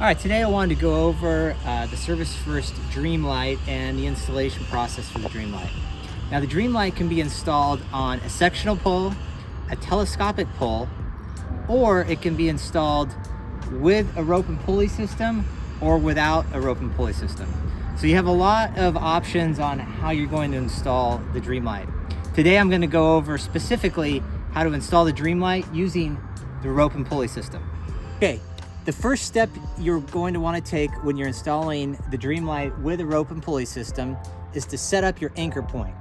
All right, today I wanted to go over the Service First Dream Light and the installation process for the Dream Light. Now the Dream Light can be installed on a sectional pole, a telescopic pole, or it can be installed with a rope and pulley system or without a rope and pulley system. So you have a lot of options on how you're going to install the Dream Light. Today I'm going to go over specifically how to install the Dream Light using the rope and pulley system. Okay. The first step you're going to want to take when you're installing the Dream Light with a rope and pulley system is to set up your anchor point.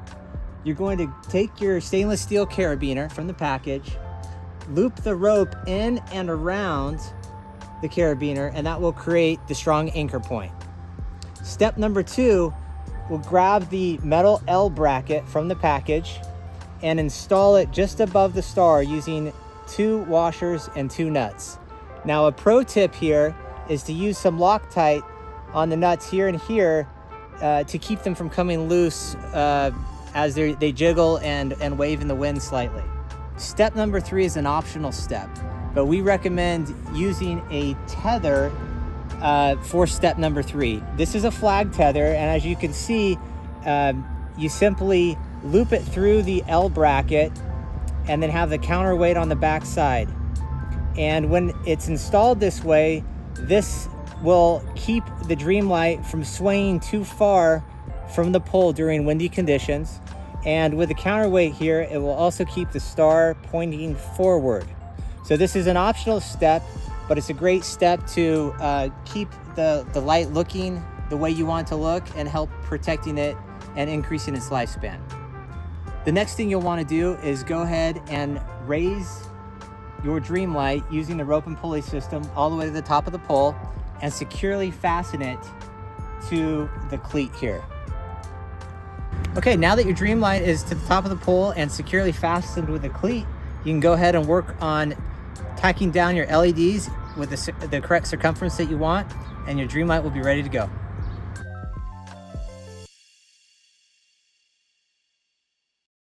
You're going to take your stainless steel carabiner from the package, loop the rope in and around the carabiner, and that will create the strong anchor point. Step number 2, we'll grab the metal L bracket from the package and install it just above the star using 2 washers and 2 nuts. Now a pro tip here is to use some Loctite on the nuts here and here to keep them from coming loose as they jiggle and wave in the wind slightly. Step number 3 is an optional step, but we recommend using a tether for step number 3. This is a flag tether, and as you can see, you simply loop it through the L bracket and then have the counterweight on the back side. And when it's installed this way, this will keep the Dream Light from swaying too far from the pole during windy conditions. And with the counterweight here, it will also keep the star pointing forward. So this is an optional step, but it's a great step to keep the light looking the way you want it to look and help protecting it and increasing its lifespan. The next thing you'll want to do is go ahead and raise your Dream Light using the rope and pulley system all the way to the top of the pole and securely fasten it to the cleat here. Okay, now that your Dream Light is to the top of the pole and securely fastened with a cleat, you can go ahead and work on tacking down your LEDs with the correct circumference that you want, and your Dream Light will be ready to go.